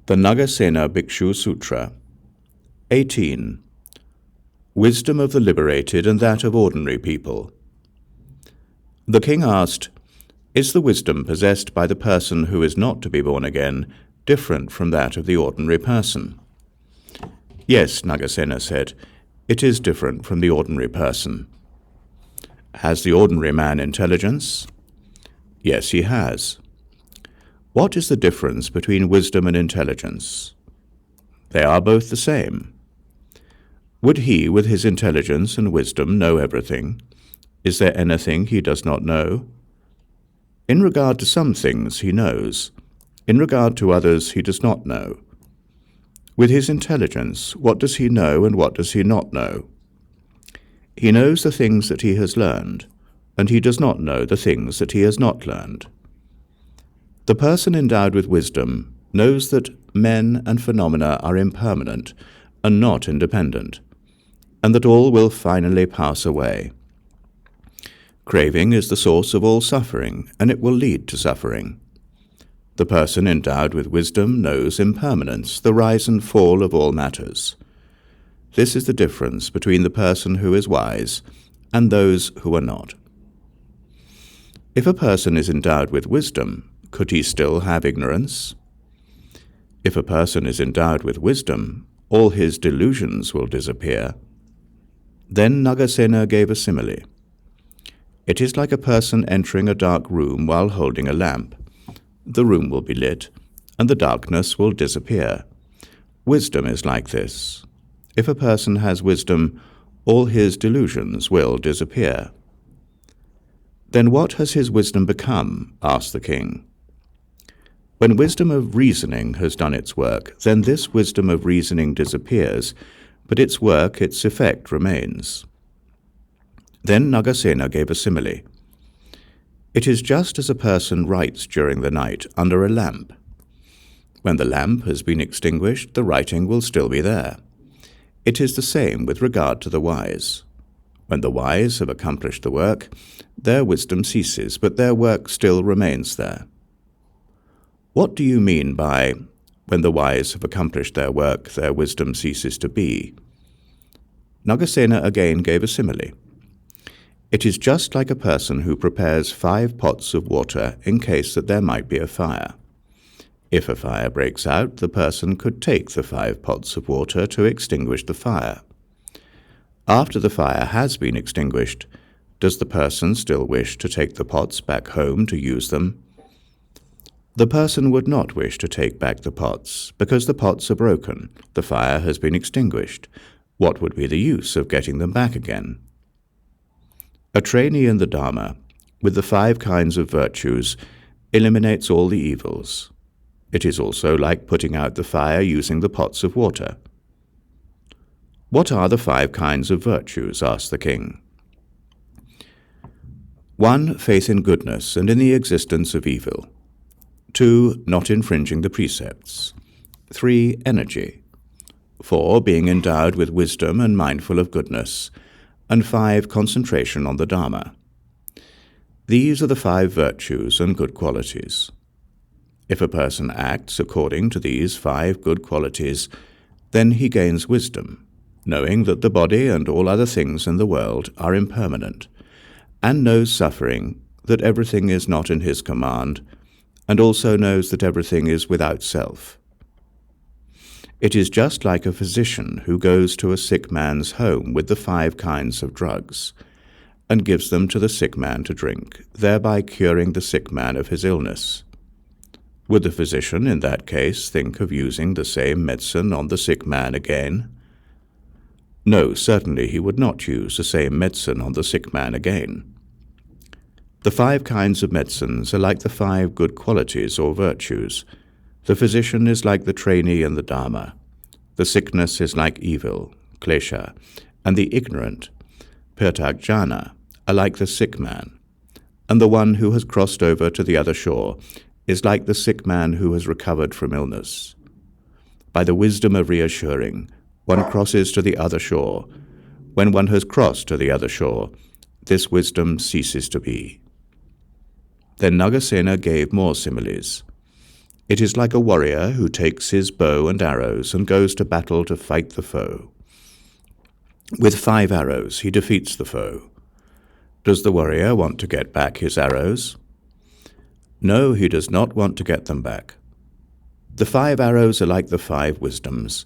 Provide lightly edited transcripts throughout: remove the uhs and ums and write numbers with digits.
The Nagasena Bhikshu Sutra. 18. Wisdom of the liberated and that of ordinary people. The king asked, "Is the wisdom possessed by the person who is not to be born again different from that of the ordinary person?" "Yes," Nagasena said, "it is different from the ordinary person." "Has the ordinary man intelligence?" "Yes, he has." "What is the difference between wisdom and intelligence?" "They are both the same." "Would he with his intelligence and wisdom know everything? Is there anything he does not know?" "In regard to some things he knows. In regard to others he does not know." "With his intelligence, what does he know and what does he not know?" "He knows the things that he has learned, and he does not know the things that he has not learned." The person endowed with wisdom knows that men and phenomena are impermanent and not independent, and that all will finally pass away. Craving is the source of all suffering, and it will lead to suffering. The person endowed with wisdom knows impermanence, the rise and fall of all matters. This is the difference between the person who is wise and those who are not. If a person is endowed with wisdom, could he still have ignorance? If a person is endowed with wisdom, all his delusions will disappear. Then Nagasena gave a simile. It is like a person entering a dark room while holding a lamp. The room will be lit, and the darkness will disappear. Wisdom is like this. If a person has wisdom, all his delusions will disappear. "Then what has his wisdom become?" asked the king. "When wisdom of reasoning has done its work, then this wisdom of reasoning disappears, but its work, its effect remains." Then Nagasena gave a simile. It is just as a person writes during the night under a lamp. When the lamp has been extinguished, the writing will still be there. It is the same with regard to the wise. When the wise have accomplished the work, their wisdom ceases, but their work still remains there. What do you mean by, "when the wise have accomplished their work, their wisdom ceases to be"? Nagasena again gave a simile. It is just like a person who prepares 5 pots of water in case that there might be a fire. If a fire breaks out, the person could take the 5 pots of water to extinguish the fire. After the fire has been extinguished, does the person still wish to take the pots back home to use them? The person would not wish to take back the pots, because the pots are broken, the fire has been extinguished. What would be the use of getting them back again? A trainee in the Dharma, with the 5 kinds of virtues, eliminates all the evils. It is also like putting out the fire using the pots of water. "What are the 5 kinds of virtues?" asked the king. 1. Faith in goodness and in the existence of evil. 2. Not infringing the precepts. 3. Energy. 4. Being endowed with wisdom and mindful of goodness. And 5. Concentration on the Dharma. These are the 5 virtues and good qualities. If a person acts according to these 5 good qualities, then he gains wisdom, knowing that the body and all other things in the world are impermanent, and knows suffering, that everything is not in his command, and also knows that everything is without self. It is just like a physician who goes to a sick man's home with the 5 kinds of drugs, and gives them to the sick man to drink, thereby curing the sick man of his illness. Would the physician in that case think of using the same medicine on the sick man again? No, certainly he would not use the same medicine on the sick man again. The 5 kinds of medicines are like the 5 good qualities or virtues. The physician is like the trainee in the Dharma. The sickness is like evil, klesha, and the ignorant, pirtagjana, are like the sick man. And the one who has crossed over to the other shore is like the sick man who has recovered from illness. By the wisdom of reassuring, one crosses to the other shore. When one has crossed to the other shore, this wisdom ceases to be. Then Nagasena gave more similes. It is like a warrior who takes his bow and arrows and goes to battle to fight the foe. With 5 arrows he defeats the foe. Does the warrior want to get back his arrows? No, he does not want to get them back. The 5 arrows are like the 5 wisdoms,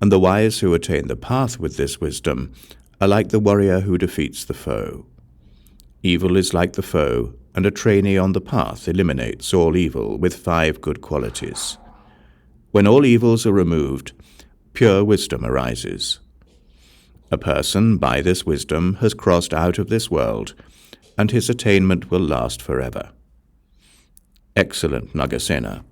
and the wise who attain the path with this wisdom are like the warrior who defeats the foe. Evil is like the foe, and a trainee on the path eliminates all evil with 5 good qualities. When all evils are removed, pure wisdom arises. A person, by this wisdom, has crossed out of this world, and his attainment will last forever. Excellent Nagasena.